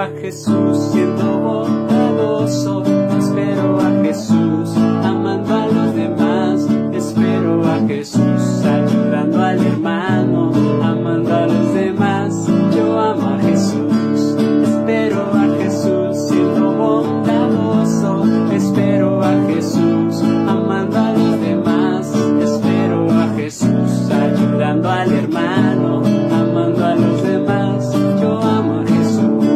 a Jesús siendo bondadoso, espero a Jesús amando a los demás, espero a Jesús ayudando al hermano, amando a los demás. Yo amo a Jesús, espero a Jesús siendo bondadoso, espero a Jesús amando a los demás, espero a Jesús ayudando al hermano, amando a los demás. Yo amo a Jesús.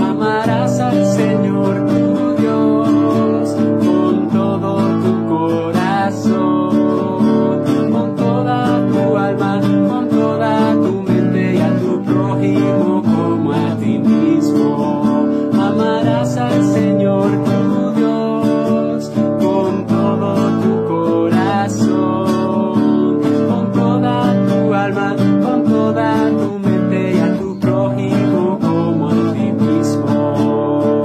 Amarás al Señor tu Dios con todo tu corazón, con toda tu alma, con toda tu mente, y a tu prójimo como a ti mismo. Amarás al Señor tu Dios con todo tu corazón, con toda tu alma, con toda tu mente, y a tu prójimo como a ti mismo.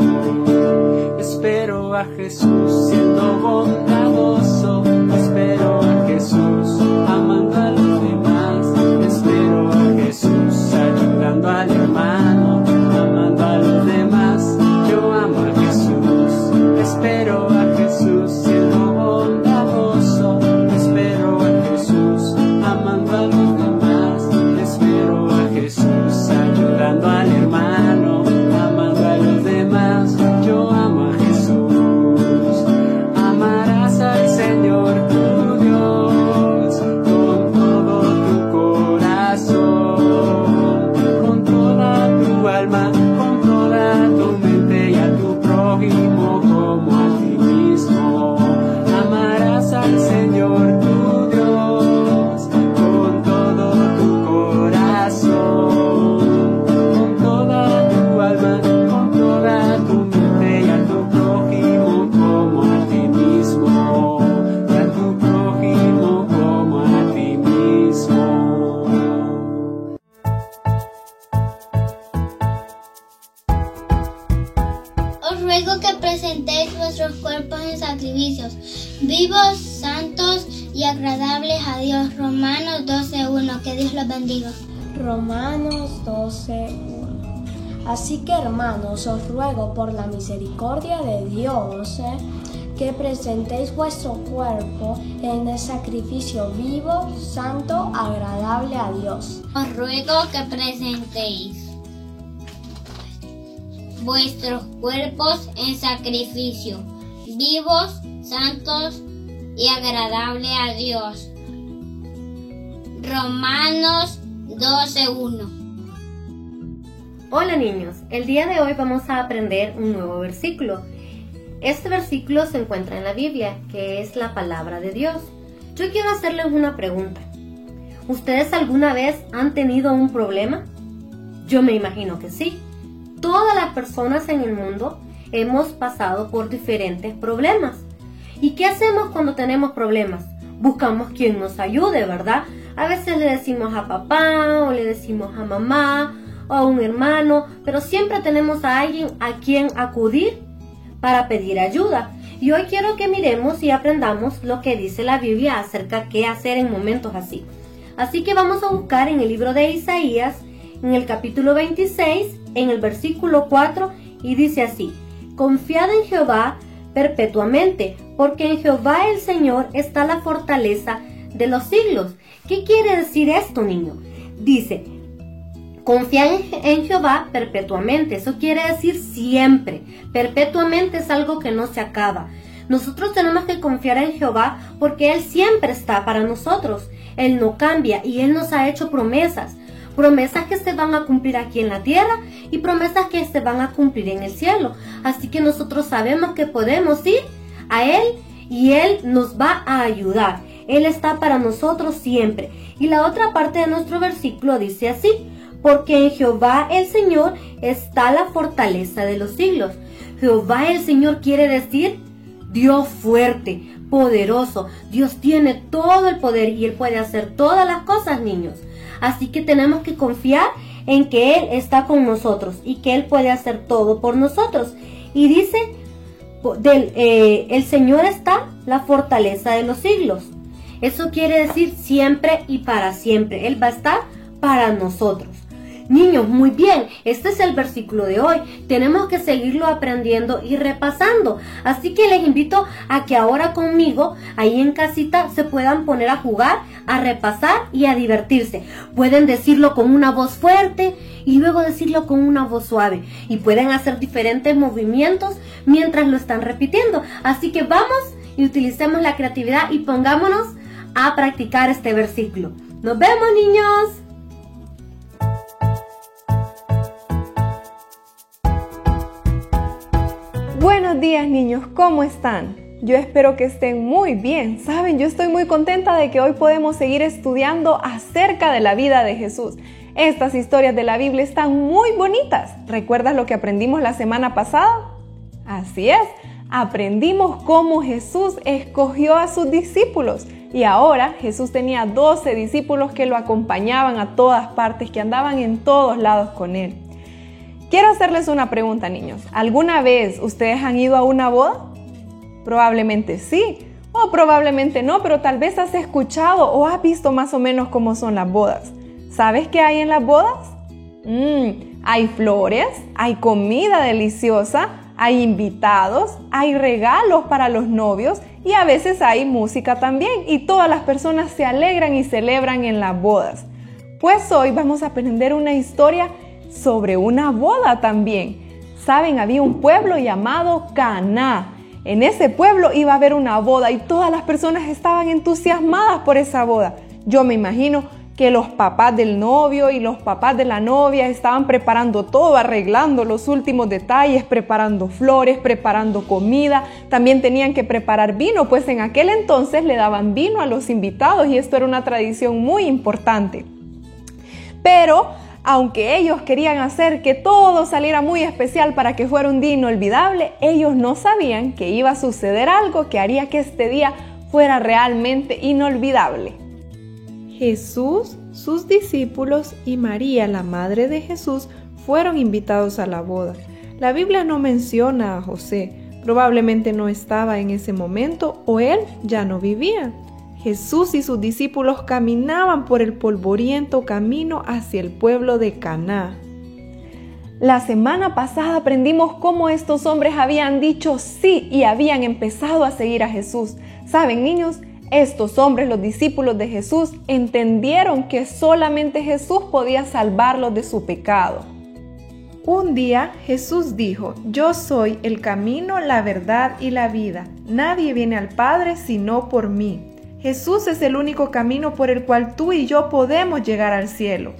Espero a Jesús siendo bondadoso, espero a Jesús amando a los demás, espero a Jesús ayudando al hermano, amando a los demás. Yo amo a Jesús, espero a Jesús siendo bondadoso, espero a Jesús amando a los demás, espero a Jesús ayudando al hermano, amando a los demás. Yo amo a Jesús. Amarás al Señor tu Dios con todo tu corazón, con toda tu alma, con toda tu mente, y a tu prójimo como a ti mismo. Amarás al Señor tu Dios con todo tu corazón, con toda tu alma, con toda tu mente, y a tu prójimo como a ti mismo, y a tu prójimo como a ti mismo. Os ruego que presentéis vuestros cuerpos en sacrificios vivos, santos y agradables a Dios. Romanos 12:1. Que Dios los bendiga. Romanos 12:1. Así que, hermanos, os ruego por la misericordia de Dios que presentéis vuestro cuerpo en el sacrificio vivo, santo, agradable a Dios. Os ruego que presentéis vuestros cuerpos en sacrificio vivos, santos y agradables a Dios. Romanos 12:1. Hola niños, el día de hoy vamos a aprender un nuevo versículo. Este versículo se encuentra en la Biblia, que es la palabra de Dios. Yo quiero hacerles una pregunta. ¿Ustedes alguna vez han tenido un problema? Yo me imagino que sí. Todas las personas en el mundo hemos pasado por diferentes problemas. ¿Y qué hacemos cuando tenemos problemas? Buscamos quien nos ayude, ¿verdad? A veces le decimos a papá, o le decimos a mamá, o a un hermano, pero siempre tenemos a alguien a quien acudir para pedir ayuda. Y hoy quiero que miremos y aprendamos lo que dice la Biblia acerca de qué hacer en momentos así. Así que vamos a buscar en el libro de Isaías, en el capítulo 26, en el versículo 4, y dice así: Confiad en Jehová perpetuamente, porque en Jehová el Señor está la fortaleza de los siglos. ¿Qué quiere decir esto, niño? Dice, confiad en Jehová perpetuamente. Eso quiere decir siempre. Perpetuamente es algo que no se acaba. Nosotros tenemos que confiar en Jehová porque Él siempre está para nosotros. Él no cambia y Él nos ha hecho promesas. Promesas que se van a cumplir aquí en la tierra y promesas que se van a cumplir en el cielo. Así que nosotros sabemos que podemos ir a Él y Él nos va a ayudar. Él está para nosotros siempre. Y la otra parte de nuestro versículo dice así: porque en Jehová el Señor está la fortaleza de los siglos. Jehová el Señor quiere decir Dios fuerte, poderoso. Dios tiene todo el poder y Él puede hacer todas las cosas, niños. Así que tenemos que confiar en que Él está con nosotros y que Él puede hacer todo por nosotros. Y dice, el Señor está la fortaleza de los siglos. Eso quiere decir siempre y para siempre. Él va a estar para nosotros. Niños, muy bien, este es el versículo de hoy. Tenemos que seguirlo aprendiendo y repasando. Así que les invito a que ahora conmigo, ahí en casita, se puedan poner a jugar, a repasar y a divertirse. Pueden decirlo con una voz fuerte y luego decirlo con una voz suave. Y pueden hacer diferentes movimientos mientras lo están repitiendo. Así que vamos y utilicemos la creatividad y pongámonos a practicar este versículo. ¡Nos vemos, niños! Buenos días, niños, ¿cómo están? Yo espero que estén muy bien. Saben, yo estoy muy contenta de que hoy podemos seguir estudiando acerca de la vida de Jesús. Estas historias de la Biblia están muy bonitas. ¿Recuerdas lo que aprendimos la semana pasada? Así es, aprendimos cómo Jesús escogió a sus discípulos. Y ahora Jesús tenía 12 discípulos que lo acompañaban a todas partes, que andaban en todos lados con él. Quiero hacerles una pregunta, niños. ¿Alguna vez ustedes han ido a una boda? Probablemente sí, o probablemente no, pero tal vez has escuchado o has visto más o menos cómo son las bodas. ¿Sabes qué hay en las bodas? Hay flores, hay comida deliciosa, hay invitados, hay regalos para los novios y a veces hay música también, y todas las personas se alegran y celebran en las bodas. Pues hoy vamos a aprender una historia sobre una boda también. Saben, había un pueblo llamado Caná. En ese pueblo iba a haber una boda y todas las personas estaban entusiasmadas por esa boda. Yo me imagino que los papás del novio y los papás de la novia estaban preparando todo, arreglando los últimos detalles, preparando flores, preparando comida. También tenían que preparar vino, pues en aquel entonces le daban vino a los invitados y esto era una tradición muy importante. Pero aunque ellos querían hacer que todo saliera muy especial para que fuera un día inolvidable, ellos no sabían que iba a suceder algo que haría que este día fuera realmente inolvidable. Jesús, sus discípulos y María, la madre de Jesús, fueron invitados a la boda. La Biblia no menciona a José, probablemente no estaba en ese momento o él ya no vivía. Jesús y sus discípulos caminaban por el polvoriento camino hacia el pueblo de Caná. La semana pasada aprendimos cómo estos hombres habían dicho sí y habían empezado a seguir a Jesús. ¿Saben, niños? Estos hombres, los discípulos de Jesús, entendieron que solamente Jesús podía salvarlos de su pecado. Un día Jesús dijo: «Yo soy el camino, la verdad y la vida. Nadie viene al Padre sino por mí». Jesús es el único camino por el cual tú y yo podemos llegar al cielo.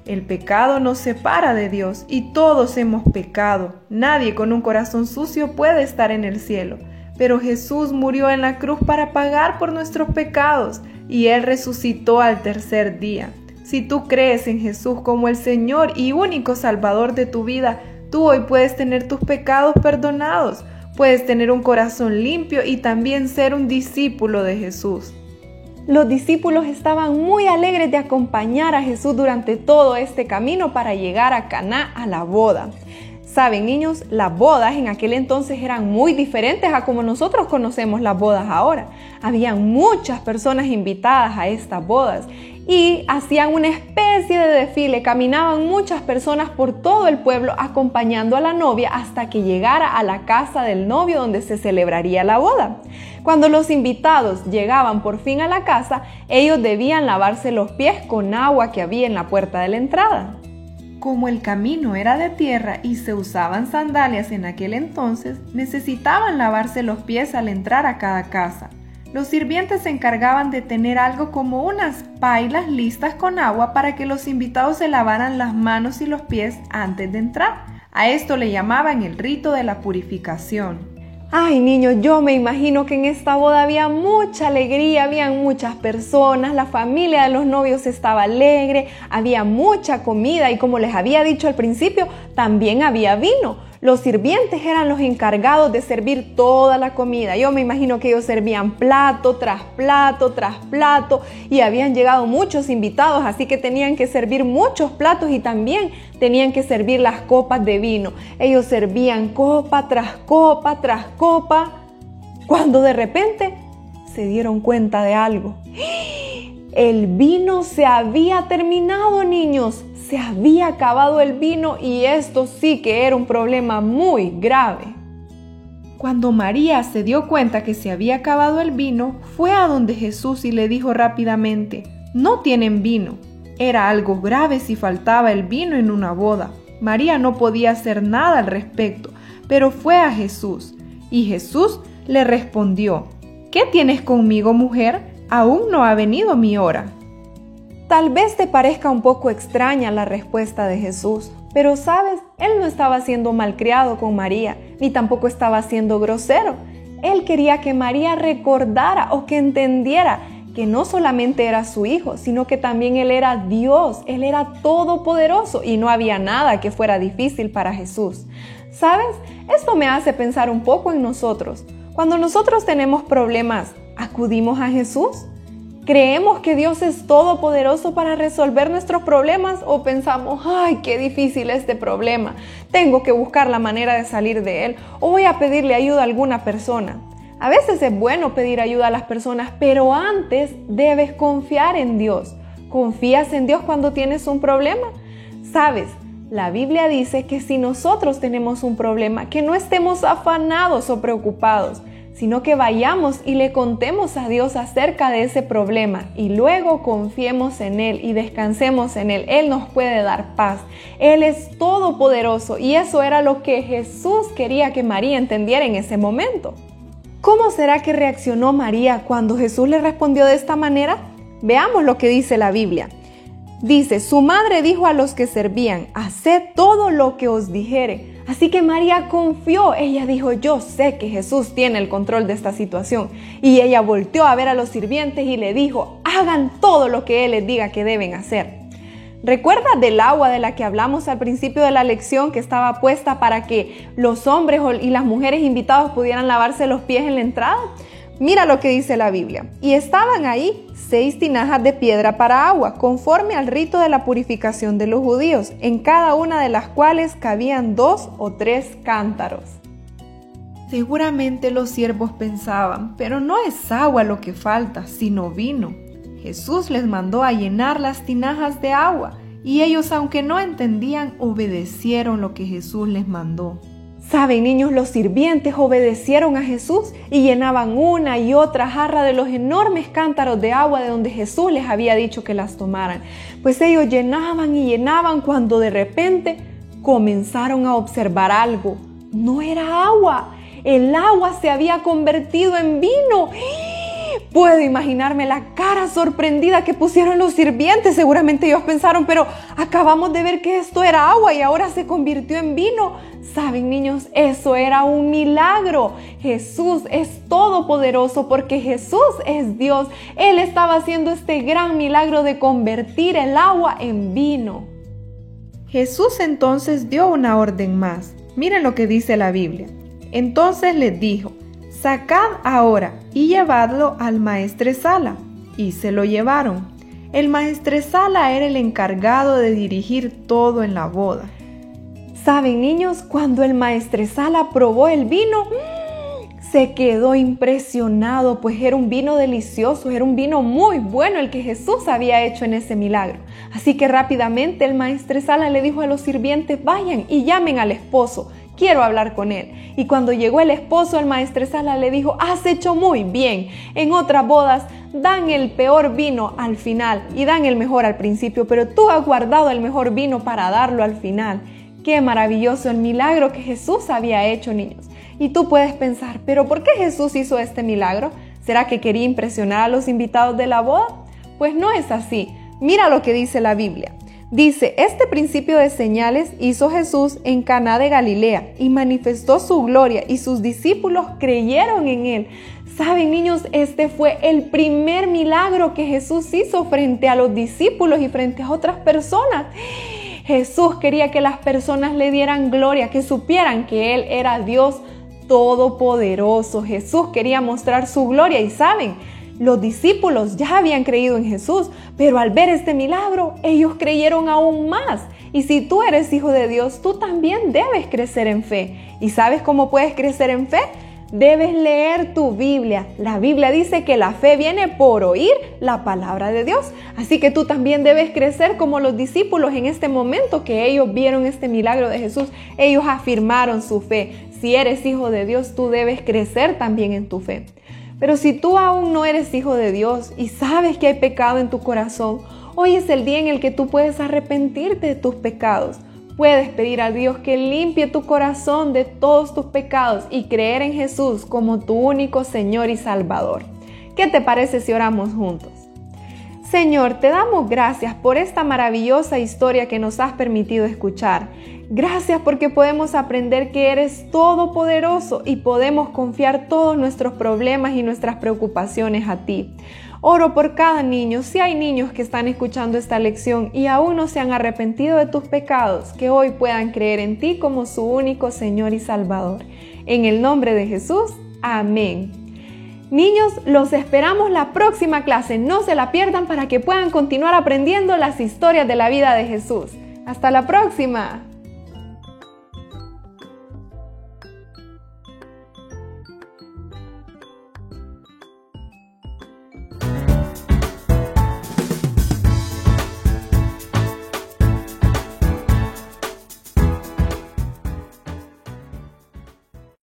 El pecado nos separa de Dios y todos hemos pecado. Nadie con un corazón sucio puede estar en el cielo. Pero Jesús murió en la cruz para pagar por nuestros pecados y Él resucitó al tercer día. Si tú crees en Jesús como el Señor y único Salvador de tu vida, tú hoy puedes tener tus pecados perdonados, puedes tener un corazón limpio y también ser un discípulo de Jesús. Los discípulos estaban muy alegres de acompañar a Jesús durante todo este camino para llegar a Caná, a la boda. Saben, niños, las bodas en aquel entonces eran muy diferentes a como nosotros conocemos las bodas ahora. Habían muchas personas invitadas a estas bodas y hacían una especie de desfile. Caminaban muchas personas por todo el pueblo acompañando a la novia hasta que llegara a la casa del novio donde se celebraría la boda. Cuando los invitados llegaban por fin a la casa, ellos debían lavarse los pies con agua que había en la puerta de la entrada. Como el camino era de tierra y se usaban sandalias en aquel entonces, necesitaban lavarse los pies al entrar a cada casa. Los sirvientes se encargaban de tener algo como unas pailas listas con agua para que los invitados se lavaran las manos y los pies antes de entrar. A esto le llamaban el rito de la purificación. Ay, niños, yo me imagino que en esta boda había mucha alegría, habían muchas personas, la familia de los novios estaba alegre, había mucha comida y como les había dicho al principio, también había vino. Los sirvientes eran los encargados de servir toda la comida. Yo me imagino que ellos servían plato tras plato tras plato y habían llegado muchos invitados, así que tenían que servir muchos platos y también tenían que servir las copas de vino. Ellos servían copa tras copa tras copa, cuando de repente se dieron cuenta de algo. El vino se había terminado, niños. Se había acabado el vino y esto sí que era un problema muy grave. Cuando María se dio cuenta que se había acabado el vino, fue a donde Jesús y le dijo rápidamente: «No tienen vino». Era algo grave si faltaba el vino en una boda. María no podía hacer nada al respecto, pero fue a Jesús. Y Jesús le respondió: «¿Qué tienes conmigo, mujer? Aún no ha venido mi hora». Tal vez te parezca un poco extraña la respuesta de Jesús, pero sabes, Él no estaba siendo malcriado con María, ni tampoco estaba siendo grosero. Él quería que María recordara o que entendiera que no solamente era su hijo, sino que también Él era Dios, Él era todopoderoso y no había nada que fuera difícil para Jesús. ¿Sabes? Esto me hace pensar un poco en nosotros. Cuando nosotros tenemos problemas, ¿acudimos a Jesús? ¿Creemos que Dios es todopoderoso para resolver nuestros problemas o pensamos, ay, qué difícil este problema, tengo que buscar la manera de salir de él o voy a pedirle ayuda a alguna persona? A veces es bueno pedir ayuda a las personas, pero antes debes confiar en Dios. ¿Confías en Dios cuando tienes un problema? ¿Sabes? La Biblia dice que si nosotros tenemos un problema, que no estemos afanados o preocupados, sino que vayamos y le contemos a Dios acerca de ese problema y luego confiemos en Él y descansemos en Él. Él nos puede dar paz. Él es todopoderoso y eso era lo que Jesús quería que María entendiera en ese momento. ¿Cómo será que reaccionó María cuando Jesús le respondió de esta manera? Veamos lo que dice la Biblia. Dice, su madre dijo a los que servían, haced todo lo que os dijere. Así que María confió, ella dijo, yo sé que Jesús tiene el control de esta situación. Y ella volteó a ver a los sirvientes y le dijo, hagan todo lo que Él les diga que deben hacer. ¿Recuerdas del agua de la que hablamos al principio de la lección que estaba puesta para que los hombres y las mujeres invitados pudieran lavarse los pies en la entrada? Mira lo que dice la Biblia. Y estaban ahí 6 tinajas de piedra para agua, conforme al rito de la purificación de los judíos, en cada una de las cuales cabían 2 o 3 cántaros. Seguramente los siervos pensaban, pero no es agua lo que falta, sino vino. Jesús les mandó a llenar las tinajas de agua, y ellos, aunque no entendían, obedecieron lo que Jesús les mandó. Saben, niños, los sirvientes obedecieron a Jesús y llenaban una y otra jarra de los enormes cántaros de agua de donde Jesús les había dicho que las tomaran. Pues ellos llenaban y llenaban cuando de repente comenzaron a observar algo. No era agua, el agua se había convertido en vino. Puedo imaginarme la cara sorprendida que pusieron los sirvientes. Seguramente ellos pensaron, pero acabamos de ver que esto era agua y ahora se convirtió en vino. Saben, niños, eso era un milagro. Jesús es todopoderoso porque Jesús es Dios. Él estaba haciendo este gran milagro de convertir el agua en vino. Jesús entonces dio una orden más. Miren lo que dice la Biblia. Entonces les dijo, sacad ahora y llevadlo al maestresala. Y se lo llevaron. El maestresala era el encargado de dirigir todo en la boda. Saben, niños, cuando el maestresala probó el vino, se quedó impresionado, pues era un vino delicioso, era un vino muy bueno el que Jesús había hecho en ese milagro. Así que rápidamente el maestresala le dijo a los sirvientes, vayan y llamen al esposo. Quiero hablar con él. Y cuando llegó el esposo, el maestresala le dijo, has hecho muy bien. En otras bodas dan el peor vino al final y dan el mejor al principio, pero tú has guardado el mejor vino para darlo al final. Qué maravilloso el milagro que Jesús había hecho, niños. Y tú puedes pensar, ¿pero por qué Jesús hizo este milagro? ¿Será que quería impresionar a los invitados de la boda? Pues no es así. Mira lo que dice la Biblia. Dice, este principio de señales hizo Jesús en Caná de Galilea y manifestó su gloria y sus discípulos creyeron en él. Saben, niños, este fue el primer milagro que Jesús hizo frente a los discípulos y frente a otras personas. Jesús quería que las personas le dieran gloria, que supieran que Él era Dios todopoderoso. Jesús quería mostrar su gloria y saben, los discípulos ya habían creído en Jesús, pero al ver este milagro, ellos creyeron aún más. Y si tú eres hijo de Dios, tú también debes crecer en fe. ¿Y sabes cómo puedes crecer en fe? Debes leer tu Biblia. La Biblia dice que la fe viene por oír la palabra de Dios. Así que tú también debes crecer como los discípulos en este momento que ellos vieron este milagro de Jesús. Ellos afirmaron su fe. Si eres hijo de Dios, tú debes crecer también en tu fe. Pero si tú aún no eres hijo de Dios y sabes que hay pecado en tu corazón, hoy es el día en el que tú puedes arrepentirte de tus pecados. Puedes pedir a Dios que limpie tu corazón de todos tus pecados y creer en Jesús como tu único Señor y Salvador. ¿Qué te parece si oramos juntos? Señor, te damos gracias por esta maravillosa historia que nos has permitido escuchar. Gracias porque podemos aprender que eres todopoderoso y podemos confiar todos nuestros problemas y nuestras preocupaciones a ti. Oro por cada niño. Si hay niños que están escuchando esta lección y aún no se han arrepentido de tus pecados, que hoy puedan creer en ti como su único Señor y Salvador. En el nombre de Jesús, amén. Niños, los esperamos la próxima clase. No se la pierdan para que puedan continuar aprendiendo las historias de la vida de Jesús. ¡Hasta la próxima!